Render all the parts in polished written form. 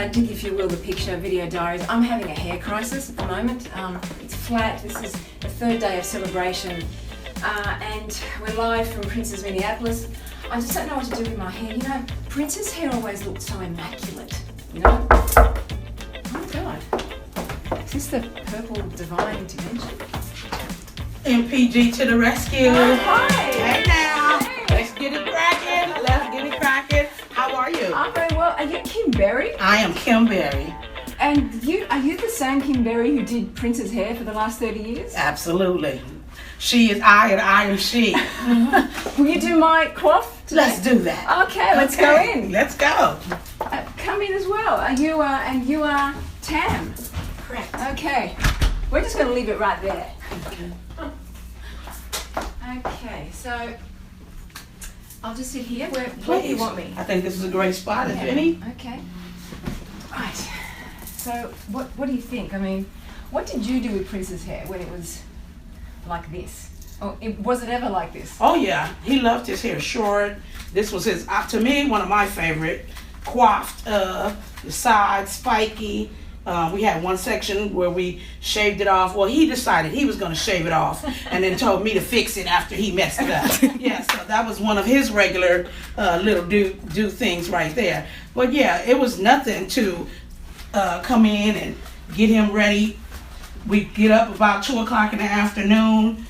dig, if you will, the picture, video diaries. I'm having a hair crisis at the moment. It's flat. This is the third day of celebration. And we're live from Prince's Minneapolis. I just don't know what to do with my hair. You know, Prince's hair always looked so immaculate, you know? Oh my God. Is this the purple divine intervention? MPG to the rescue. Oh, hi. Hey now. Hey. Let's get it cracking. Let's get it cracking. How are you? I'm very well. Are you Kim Berry? I am Kim Berry. And are you the same Kim Berry who did Prince's hair for the last 30 years? Absolutely. She is I and I am she. Will you do my coif today? Let's do that. Okay, let's go in. Let's go. Come in as well. You are Tam. Correct. Okay. We're just going to leave it right there. Okay. Okay, so I'll just sit here. Where do Please. you want me? I think this is a great spot, if Yeah. any. Okay. Right. So what do you think? I mean, what did you do with Prince's hair when it was like this? Oh, was it ever like this? Oh yeah, he loved his hair short. This was his, to me, one of my favorite. Coiffed, the sides spiky. We had one section where we shaved it off. Well, he decided he was going to shave it off and then told me to fix it after he messed it up. Yeah, so that was one of his regular little do things right there. But yeah, it was nothing to come in and get him ready. We get up about 2 o'clock in the afternoon.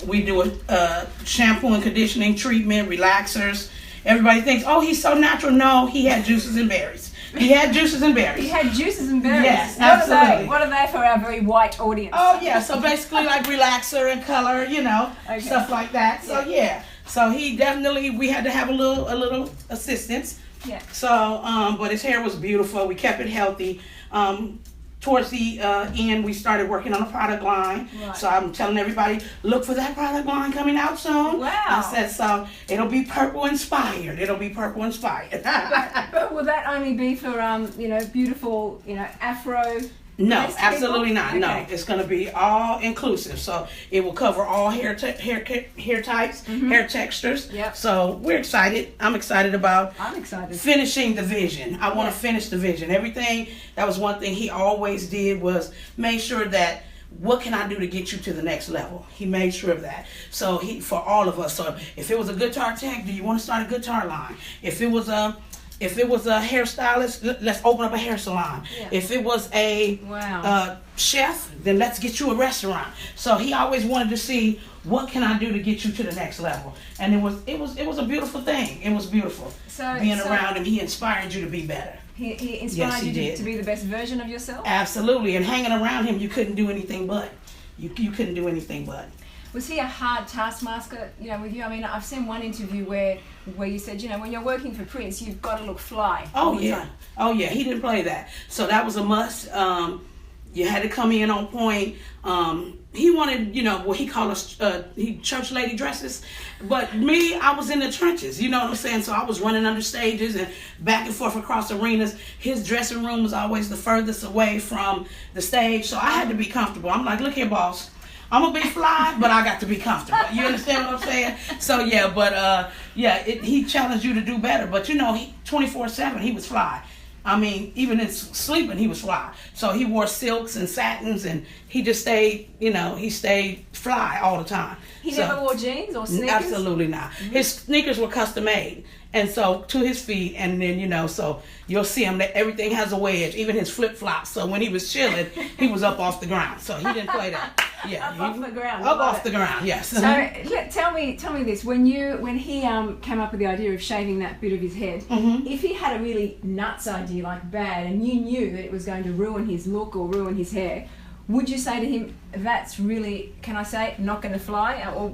We do a shampoo and conditioning treatment, relaxers. Everybody thinks, oh, he's so natural. No, he had juices and berries. He had juices and berries. He had juices and berries. Yes, absolutely. What are they for our very white audience? Oh yeah, so basically like relaxer and color, you know, Okay. stuff like that. So yeah, so he definitely, we had to have a little assistance. Yeah. So, but his hair was beautiful. We kept it healthy. Towards the end, we started working on a product line. Right. So I'm telling everybody, look for that product line coming out soon. Wow. I said, so it'll be purple inspired. It'll be purple inspired. But will that only be for beautiful, Afro? No, nice absolutely people? not. No, Okay. it's going to be all inclusive. So it will cover all hair types, hair textures. Yep. So we're excited. I'm excited about I'm excited. finishing the vision. I want Yeah. to finish the vision. Everything, that was one thing he always did, was make sure that what can I do to get you to the next level? He made sure of that. So for all of us. So if it was a guitar tech, do you want to start a guitar line? If it was a hairstylist, let's open up a hair salon. Yeah. If it was a chef, then let's get you a restaurant. So he always wanted to see, what can I do to get you to the next level? And it was a beautiful thing. It was beautiful. Being around him, he inspired you to be better. He inspired Yes, he you did. to be the best version of yourself? Absolutely. And hanging around him, you couldn't do anything but. You couldn't do anything but. Was he a hard taskmaster, with you? I mean, I've seen one interview where you said, when you're working for Prince, you've got to look fly all the time. Oh yeah, he didn't play that. So that was a must. You had to come in on point. He wanted, what he called us, church lady dresses. But me, I was in the trenches, you know what I'm saying? So I was running under stages and back and forth across arenas. His dressing room was always the furthest away from the stage. So I had to be comfortable. I'm like, look here, boss. I'm gonna be fly, but I got to be comfortable. You understand what I'm saying? So yeah, but he challenged you to do better. But 24/7, he was fly. I mean, even in sleeping, he was fly. So he wore silks and satins, and he just stayed, he stayed fly all the time. He never wore jeans or sneakers? Absolutely not. Mm-hmm. His sneakers were custom made. And so to his feet, and then, so you'll see him, that everything has a wedge, even his flip-flops. So when he was chilling, he was up off the ground. So he didn't play that. Yeah, off the ground. Up off the ground, yes. So tell me this: when he came up with the idea of shaving that bit of his head, if he had a really nuts idea, like bad, and you knew that it was going to ruin his look or ruin his hair, would you say to him, "That's really, can I say, not going to fly"? Or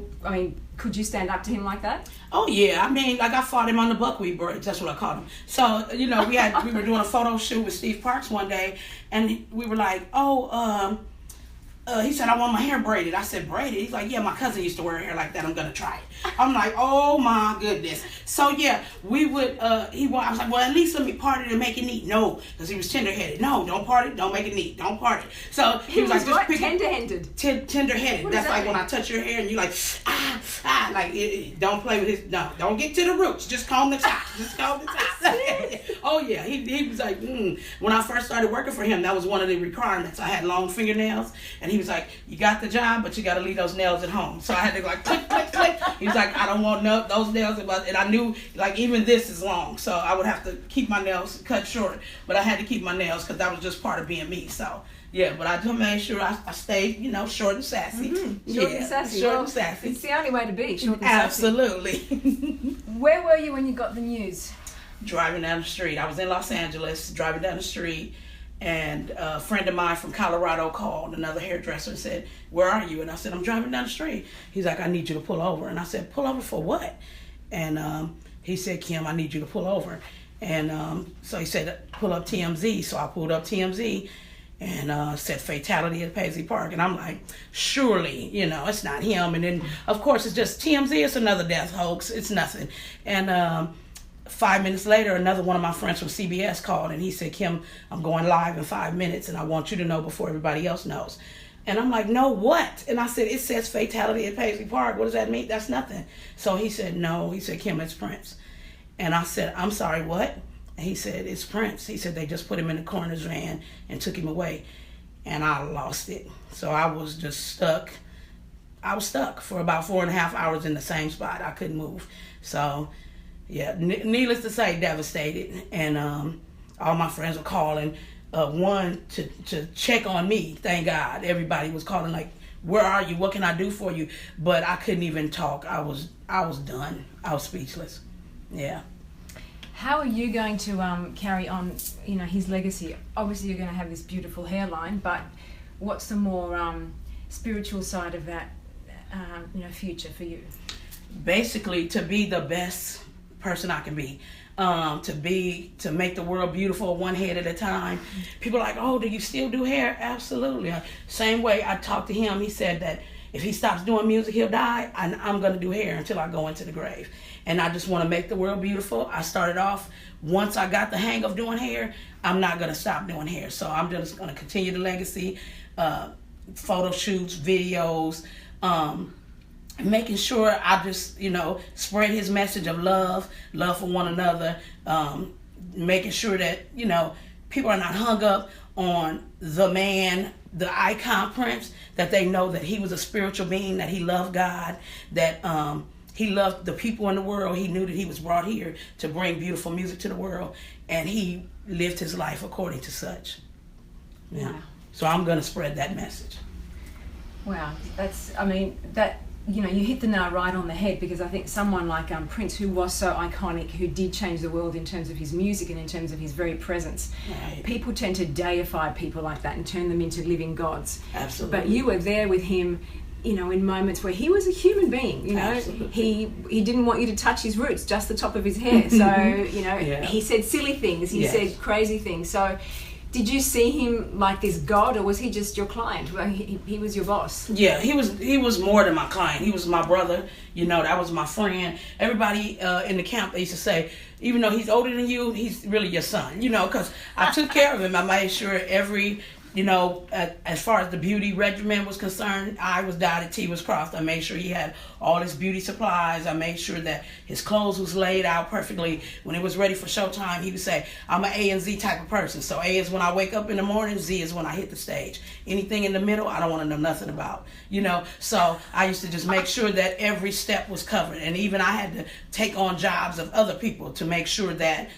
could you stand up to him like that? Oh yeah, I mean, like I fought him on the buckwheat braids. That's what I called him. So we were doing a photo shoot with Steve Parks one day, and we were like, he said, I want my hair braided. I said, braided? He's like, yeah, my cousin used to wear hair like that. I'm going to try it. I'm like, oh my goodness. So yeah, we would, I was like, well, at least let me part it and make it neat. No, because he was tender-headed. No, don't part it, don't make it neat, don't part it. So he was like, just pick tender-headed? Tender-headed. That's like when I touch your hair and you like, like, don't play with his, no, don't get to the roots. Just comb the top. Just comb the top. Oh yeah, he was like, When I first started working for him, that was one of the requirements. I had long fingernails, and he was like, you got the job, but you got to leave those nails at home. So I had to go like, click, click, click. He was like, I don't want those nails. And I knew, like, even this is long. So I would have to keep my nails cut short. But I had to keep my nails because that was just part of being me. So, yeah, but I just made sure I stayed, short and sassy. Short and sassy. Short and sassy. It's the only way to be, short and Absolutely. sassy. Where were you when you got the news? Driving down the street. I was in Los Angeles, driving down the street. And a friend of mine from Colorado called, another hairdresser, and said, where are you? And I said, I'm driving down the street. He's like, I need you to pull over. And I said, pull over for what? And he said, Kim, I need you to pull over. And so he said, pull up TMZ. So I pulled up TMZ and said fatality at Paisley Park. And I'm like, surely, it's not him. And then, of course, it's just TMZ. It's another death hoax. It's nothing. And 5 minutes later, another one of my friends from CBS called, and he said, Kim, I'm going live in 5 minutes, and I want you to know before everybody else knows. And I'm like, no, what? And I said, it says fatality at Paisley Park. What does that mean? That's nothing. So he said, no. He said, Kim, it's Prince. And I said, I'm sorry, what? And he said, it's Prince. He said, they just put him in the coroner's van and took him away. And I lost it. So I was just stuck. I was stuck for about 4.5 hours in the same spot. I couldn't move. So yeah, needless to say, devastated. And all my friends were calling, one to check on me. Thank God, everybody was calling like, "Where are you? What can I do for you?" But I couldn't even talk. I was done. I was speechless. Yeah. How are you going to carry on, his legacy? Obviously, you're going to have this beautiful hairline, but what's the more spiritual side of that, future for you? Basically, to be the best person I can be, to make the world beautiful one head at a time. People are like, oh, do you still do hair? Absolutely. Same way I talked to him, he said that if he stops doing music, he'll die, and I'm going to do hair until I go into the grave. And I just want to make the world beautiful. I started off, once I got the hang of doing hair, I'm not going to stop doing hair. So I'm just going to continue the legacy, photo shoots, videos, making sure I just, spread his message of love for one another, making sure that, people are not hung up on the man, the icon Prince, that they know that he was a spiritual being, that he loved God, that he loved the people in the world. He knew that he was brought here to bring beautiful music to the world, and he lived his life according to such. Yeah. Wow. So I'm going to spread that message. Wow. You hit the nail right on the head, because I think someone like Prince, who was so iconic, who did change the world in terms of his music and in terms of his very presence, right. People tend to deify people like that and turn them into living gods. Absolutely. But you were there with him, in moments where he was a human being, Absolutely. He didn't want you to touch his roots, just the top of his hair. So, yeah. He said silly things, he said crazy things. So did you see him like this god, or was he just your client? Well, he was your boss. Yeah, he was more than my client. He was my brother. That was my friend. Everybody in the camp, they used to say, even though he's older than you, he's really your son. Because I took care of him. I made sure every, as far as the beauty regimen was concerned, I was dotted, T was crossed. I made sure he had all his beauty supplies. I made sure that his clothes was laid out perfectly. When it was ready for showtime, he would say, I'm an A and Z type of person. So A is when I wake up in the morning, Z is when I hit the stage. Anything in the middle, I don't want to know nothing about, So I used to just make sure that every step was covered. And even I had to take on jobs of other people to make sure that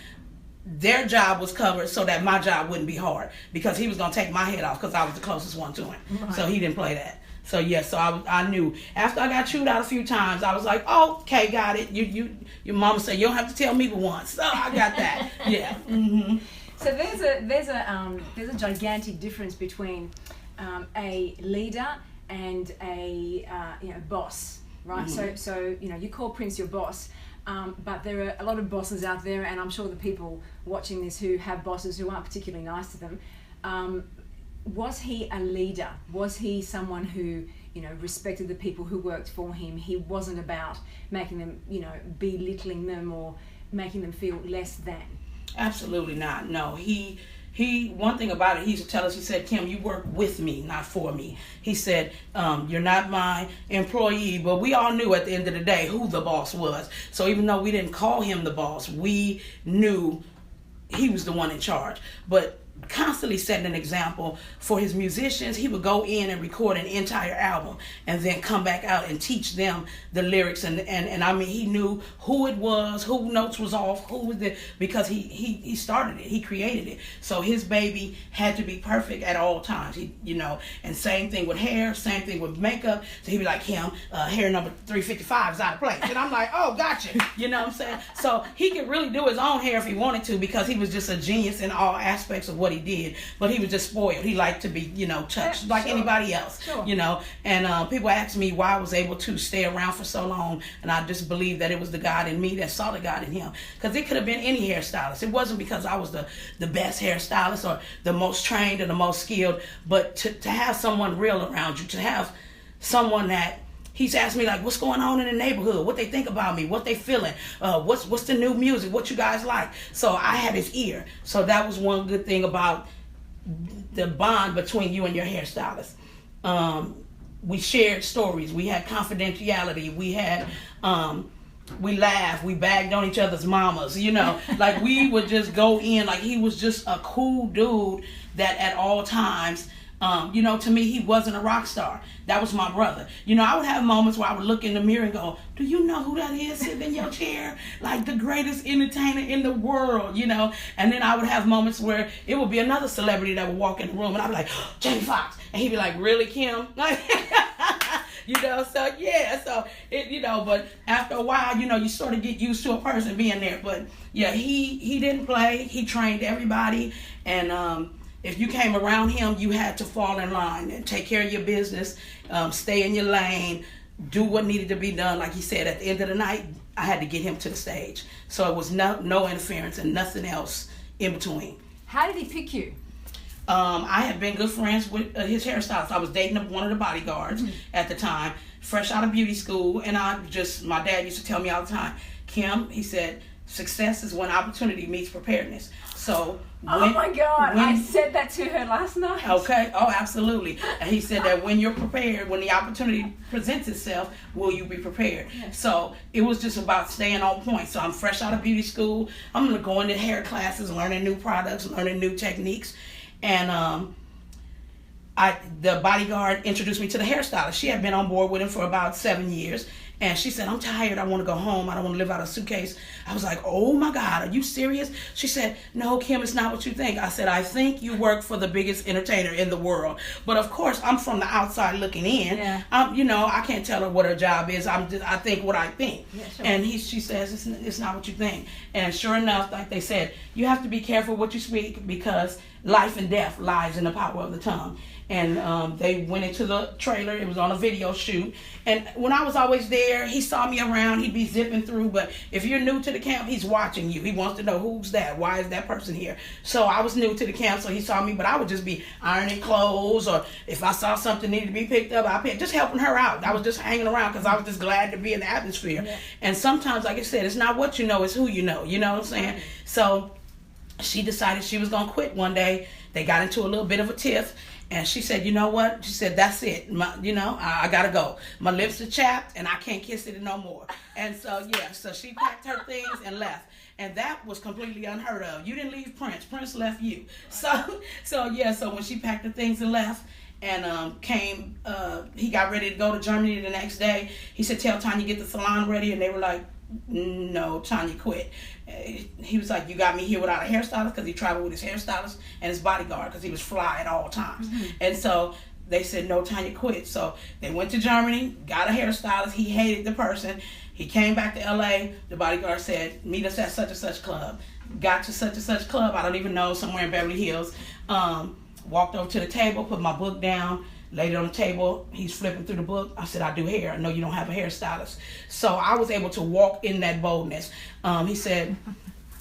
their job was covered so that my job wouldn't be hard, because he was going to take my head off because I was the closest one to him. Right. So he didn't play that. So so I knew after I got chewed out a few times, I was like, oh, okay, got it. Your mama said you don't have to tell me but once. So I got that. Yeah. Mm-hmm. So there's a gigantic difference between a leader and a boss, right? Mm-hmm. So you call Prince your boss. But there are a lot of bosses out there, and I'm sure the people watching this who have bosses who aren't particularly nice to them. was he a leader? Was he someone who, you know, respected the people who worked for him? He wasn't about making them, you know, belittling them or making them feel less than. Absolutely not. No, he one thing about it, he used to tell us, he said, Kim, you work with me, not for me. He said, you're not my employee, but we all knew at the end of the day who the boss was. So even though we didn't call him the boss, we knew he was the one in charge. But constantly setting an example for his musicians. He would go in and record an entire album and then come back out and teach them the lyrics, and I mean, he knew who it was, who notes was off, who was the, because he started it, he created it. So his baby had to be perfect at all times. He, you know, and same thing with hair, same thing with makeup. So he'd be like, Kim, hair number 355 is out of place. And I'm like, oh, gotcha. You know what I'm saying? So he could really do his own hair if he wanted to, because he was just a genius in all aspects of what he did. But he was just spoiled. He liked to be, you know, touched like anybody else. Sure. You know, and people ask me why I was able to stay around for so long, and I just believe that it was the God in me that saw the God in him. Because it could have been any hairstylist. It wasn't because I was the best hairstylist or the most trained or the most skilled, but to have someone real around you, to have someone that, he's asked me, like, what's going on in the neighborhood, what they think about me, what they feeling, what's the new music, what you guys like. So I had his ear. So that was one good thing about the bond between you and your hairstylist. We shared stories, we had confidentiality, we had we laughed, we bagged on each other's mamas, you know, like we would just go in, like he was just a cool dude that at all times, you know, to me, he wasn't a rock star. That was my brother. You know, I would have moments where I would look in the mirror and go, do you know who that is sitting in your chair? Like the greatest entertainer in the world, you know? And then I would have moments where it would be another celebrity that would walk in the room and I'd be like, oh, Jamie Foxx. And he'd be like, really, Kim? You know, so yeah, so it, you know, but after a while, you know, you sort of get used to a person being there. But yeah, he didn't play. He trained everybody, and if you came around him, you had to fall in line and take care of your business, stay in your lane, do what needed to be done. Like he said, at the end of the night, I had to get him to the stage. So it was no interference and nothing else in between. How did he pick you? I had been good friends with his hairstylist. I was dating one of the bodyguards at the time, fresh out of beauty school, and my dad used to tell me all the time, Kim, he said, success is when opportunity meets preparedness. So oh my God, I said that to her last night. Okay, oh, absolutely. And he said that when you're prepared, when the opportunity presents itself, will you be prepared? Yes. So it was just about staying on point. So I'm fresh out of beauty school. I'm going to go into hair classes, learning new products, learning new techniques. And the bodyguard introduced me to the hairstylist. She had been on board with him for about 7 years. And she said, I'm tired. I want to go home. I don't want to live out of a suitcase. I was like, oh my God, are you serious? She said, no, Kim, it's not what you think. I said, I think you work for the biggest entertainer in the world. But of course, I'm from the outside looking in. Yeah. You know, I can't tell her what her job is. I think what I think. Yeah, sure. And she says, it's not what you think. And sure enough, like they said, you have to be careful what you speak, because life and death lies in the power of the tongue. And they went into the trailer. It was on a video shoot. And when I was always there, he saw me around. He'd be zipping through. But if you're new to the camp, he's watching you. He wants to know, who's that? Why is that person here? So I was new to the camp, so he saw me. But I would just be ironing clothes, or if I saw something needed to be picked up, just helping her out. I was just hanging around because I was just glad to be in the atmosphere. Yeah. And sometimes, like I said, it's not what you know, it's who you know. You know what I'm saying? So she decided she was going to quit one day. They got into a little bit of a tiff. And she said, you know what? She said, that's it. I got to go. My lips are chapped and I can't kiss it no more. And so, yeah, so she packed her things and left. And that was completely unheard of. You didn't leave Prince. Prince left you. So when she packed her things and left, and he got ready to go to Germany the next day. He said, tell Tanya, get the salon ready. And they were like, no, Tanya quit. He was like, you got me here without a hairstylist, because he traveled with his hairstylist and his bodyguard, because he was fly at all times. Mm-hmm. And so they said, no, Tanya quit. So they went to Germany, got a hairstylist. He hated the person. He came back to LA. The bodyguard said, meet us at such and such club. Got to such and such club, I don't even know, somewhere in Beverly Hills. Walked over to the table, put my book down, laid it on the table. He's flipping through the book. I said, I do hair. I know you don't have a hairstylist. So I was able to walk in that boldness. He said,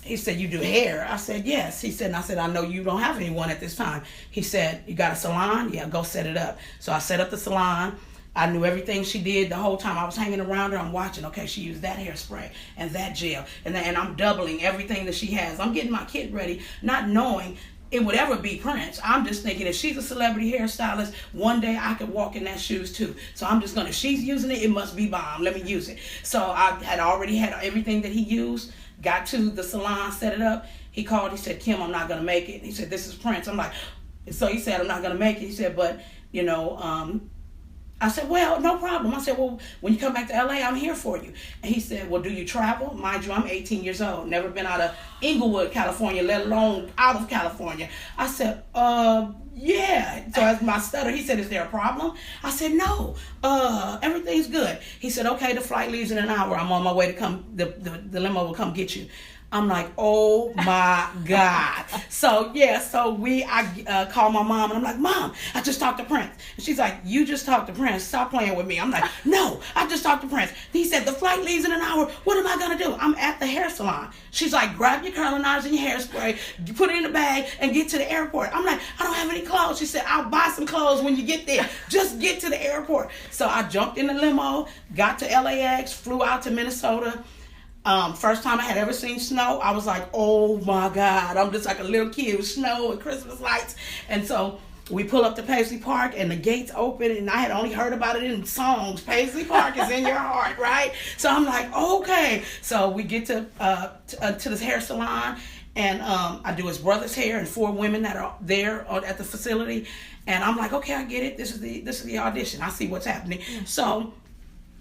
He said, you do hair? I said, yes. He said, and I said, I know you don't have anyone at this time. He said, you got a salon? Yeah, go set it up. So I set up the salon. I knew everything she did the whole time I was hanging around her. I'm watching, okay, she used that hairspray and that gel. And I'm doubling everything that she has. I'm getting my kit ready, not knowing it would ever be Prince. I'm just thinking if she's a celebrity hairstylist, one day I could walk in that shoes too. So I'm just going to, if she's using it, it must be bomb. Let me use it. So I had already had everything that he used. Got to the salon, set it up. He called, he said, Kim, I'm not going to make it. He said, this is Prince. I'm like, so he said, I'm not going to make it. He said, but, you know, I said, well, no problem. I said, well, when you come back to LA, I'm here for you. And he said, well, do you travel? Mind you, I'm 18 years old. Never been out of Inglewood, California, let alone out of California. I said, yeah. So as my stutter, he said, is there a problem? I said, no, everything's good. He said, okay, the flight leaves in an hour. I'm on my way to come, the limo will come get you. I'm like, oh my God. So yeah, I called my mom and I'm like, Mom, I just talked to Prince. And she's like, you just talked to Prince, stop playing with me. I'm like, no, I just talked to Prince. He said, the flight leaves in an hour. What am I gonna do? I'm at the hair salon. She's like, grab your curling irons and your hairspray, you put it in the bag and get to the airport. I'm like, I don't have any clothes. She said, I'll buy some clothes when you get there. Just get to the airport. So I jumped in the limo, got to LAX, flew out to Minnesota. First time I had ever seen snow, I was like, oh my God, I'm just like a little kid with snow and Christmas lights. And so we pull up to Paisley Park and the gates open and I had only heard about it in songs. Paisley Park is in your heart, right? So I'm like, okay. So we get to this hair salon and I do his brother's hair and 4 women that are there at the facility. And I'm like, okay, I get it. This is the audition. I see what's happening. So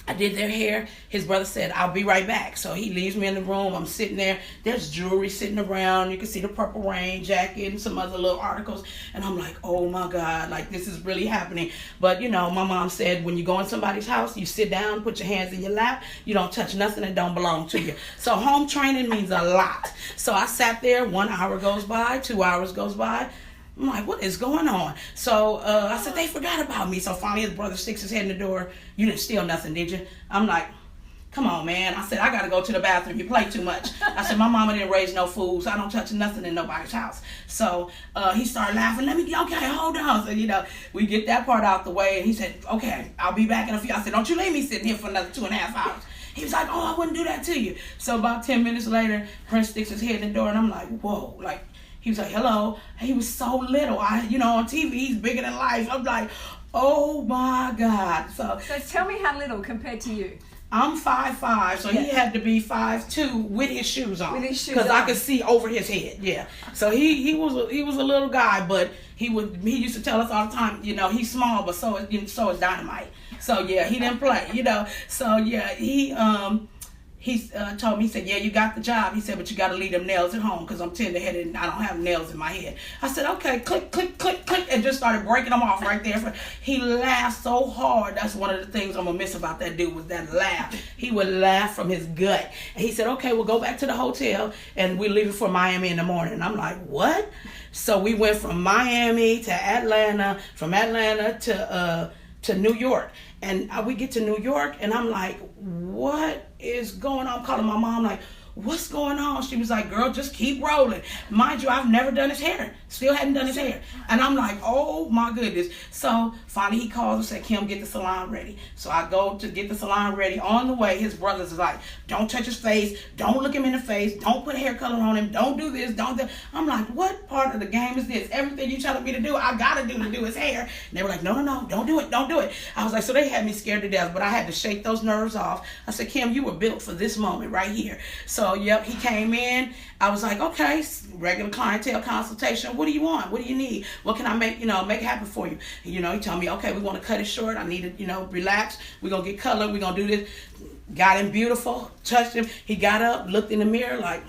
I did their hair. His brother said, I'll be right back. So he leaves me in the room. I'm sitting there. There's jewelry sitting around. You can see the Purple Rain jacket and some other little articles. And I'm like, oh my God, like this is really happening. But you know, my mom said, when you go in somebody's house, you sit down, put your hands in your lap. You don't touch nothing that don't belong to you. So home training means a lot. So I sat there. 1 hour goes by, 2 hours goes by. I'm like, what is going on? So I said, they forgot about me. So finally his brother sticks his head in the door. You didn't steal nothing, did you? I'm like, come on, man. I said, I got to go to the bathroom. You play too much. I said, my mama didn't raise no fools. I don't touch nothing in nobody's house. So he started laughing. Okay, hold on. So, you know, we get that part out the way. And he said, okay, I'll be back in a few. I said, don't you leave me sitting here for another 2.5 hours. He was like, oh, I wouldn't do that to you. So about 10 minutes later, Prince sticks his head in the door. And I'm like, whoa, like, he was like, hello. He was so little. On TV, he's bigger than life. I'm like, oh my God. So tell me how little compared to you. I'm 5'5", so he had to be 5'2" with his shoes on. With his shoes because on. I could see over his head. Yeah. So he was a little guy, but he used to tell us all the time, you know, he's small, but so is dynamite. So yeah, he didn't play, you know. So yeah, he told me, he said, yeah, you got the job. He said, but you got to leave them nails at home because I'm tender-headed and I don't have nails in my head. I said, okay, click, click, click, click, and just started breaking them off right there. He laughed so hard. That's one of the things I'm going to miss about that dude was that laugh. He would laugh from his gut. And he said, okay, we'll go back to the hotel and we're leaving for Miami in the morning. And I'm like, what? So we went from Miami to Atlanta, from Atlanta to New York. And we get to New York, and I'm like, what is going on? I'm calling my mom like, what's going on? She was like, girl, just keep rolling. Mind you, I've never done his hair. Still hadn't done his hair. And I'm like, oh my goodness. So finally he calls and said, Kim, get the salon ready. So I go to get the salon ready. On the way, his brothers is like, don't touch his face. Don't look him in the face. Don't put hair color on him. Don't do this. Don't do. I'm like, what part of the game is this? Everything you telling me to do, I got to do his hair. And they were like, no, don't do it. Don't do it. I was like, so they had me scared to death, but I had to shake those nerves off. I said, Kim, you were built for this moment right here. So, yep, he came in. I was like, okay, regular clientele consultation. What do you want? What do you need? What can I make it happen for you? He told me, okay, we want to cut it short. I need to, relax. We're going to get color. We're going to do this. Got him beautiful, touched him. He got up, looked in the mirror like,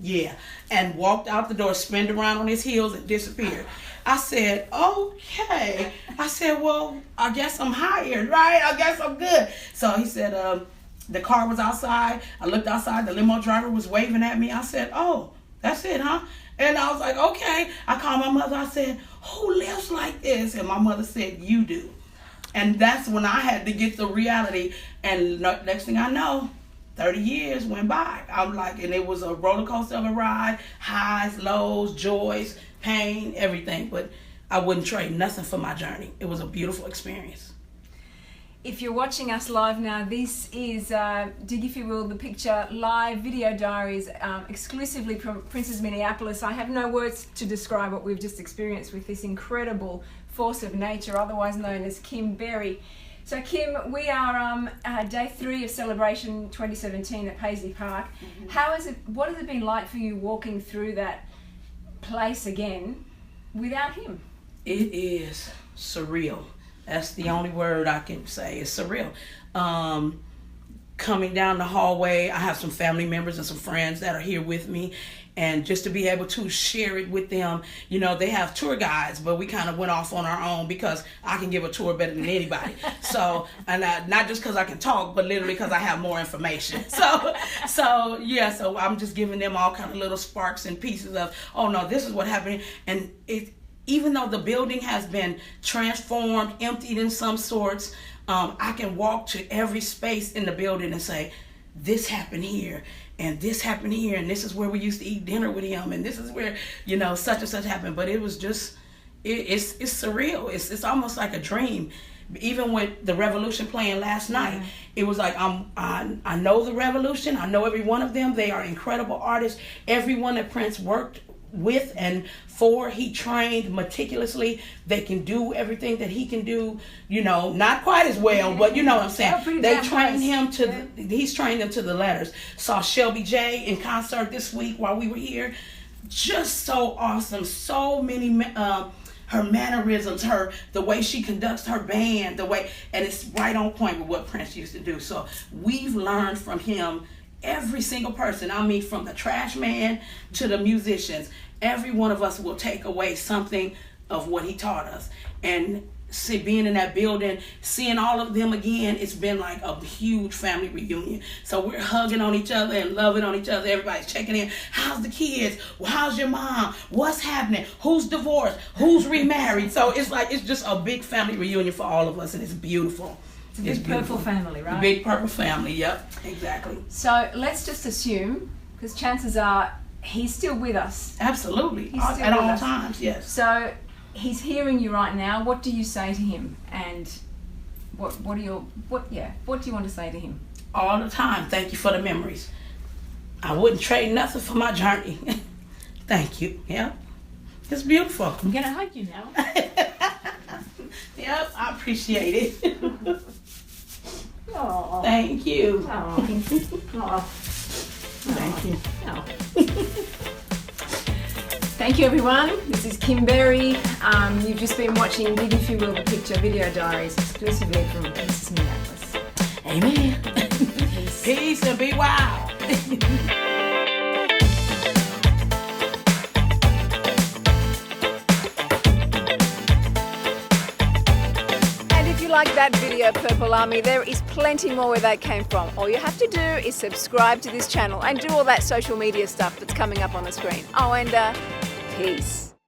yeah, and walked out the door, spinned around on his heels and disappeared. I said, okay. I said, well, I guess I'm hired, right? I guess I'm good. So he said, the car was outside. I looked outside. The limo driver was waving at me. I said, oh, that's it, huh? And I was like, okay. I called my mother. I said, who lives like this? And my mother said, you do. And that's when I had to get the reality. And next thing I know, 30 years went by. I'm like, and it was a roller coaster of a ride, highs, lows, joys, pain, everything. But I wouldn't trade nothing for my journey. It was a beautiful experience. If you're watching us live now, this is, dig if you will, the picture live video diaries exclusively from Princess Minneapolis. I have no words to describe what we've just experienced with this incredible force of nature, otherwise known as Kim Berry. So Kim, we are day 3 of Celebration 2017 at Paisley Park. Mm-hmm. What has it been like for you walking through that place again without him? It is surreal. That's the only word I can say. It's surreal. Coming down the hallway, I have some family members and some friends that are here with me. And just to be able to share it with them, you know, they have tour guides, but we kind of went off on our own because I can give a tour better than anybody. So, and not just because I can talk, but literally because I have more information. So I'm just giving them all kind of little sparks and pieces of, oh no, this is what happened. And even though the building has been transformed, emptied in some sorts, I can walk to every space in the building and say, this happened here, and this happened here, and this is where we used to eat dinner with him, and this is where, you know, such and such happened. But it was just, it's surreal. It's almost like a dream. Even with the Revolution playing last night, it was like, I know the Revolution. I know every one of them. They are incredible artists. Everyone that Prince worked with and for, he trained meticulously. They can do everything that he can do, you know, not quite as well, but you know what I'm saying. They trained him to he's trained them to the letters. Saw Shelby J in concert this week while we were here. Just so awesome. So many her mannerisms, the way she conducts her band, and it's right on point with what Prince used to do. So we've learned from him. Every single person, I mean, from the trash man to the musicians, every one of us will take away something of what he taught us. And being in that building, seeing all of them again, it's been like a huge family reunion. So we're hugging on each other and loving on each other. Everybody's checking in. How's the kids? How's your mom? What's happening? Who's divorced? Who's remarried? So it's just a big family reunion for all of us, and it's beautiful. It's a big purple family, right? The big purple family, yep, exactly. So let's just assume, because chances are he's still with us. Absolutely, at all times, yes. So he's hearing you right now. What do you say to him? And what do you want to say to him? All the time, thank you for the memories. I wouldn't trade nothing for my journey. Thank you, yeah. It's beautiful. I'm gonna hug you now. Yep, I appreciate it. Aww. Thank you. Aww. Thank you. Thank you, everyone. This is Kim Berry. You've just been watching Dig If You Will, the picture video diaries exclusively from Princess Minneapolis. Amen. Peace and be wild. Like that video, Purple Army, there is plenty more where that came from. All you have to do is subscribe to this channel and do all that social media stuff that's coming up on the screen. Oh, and peace.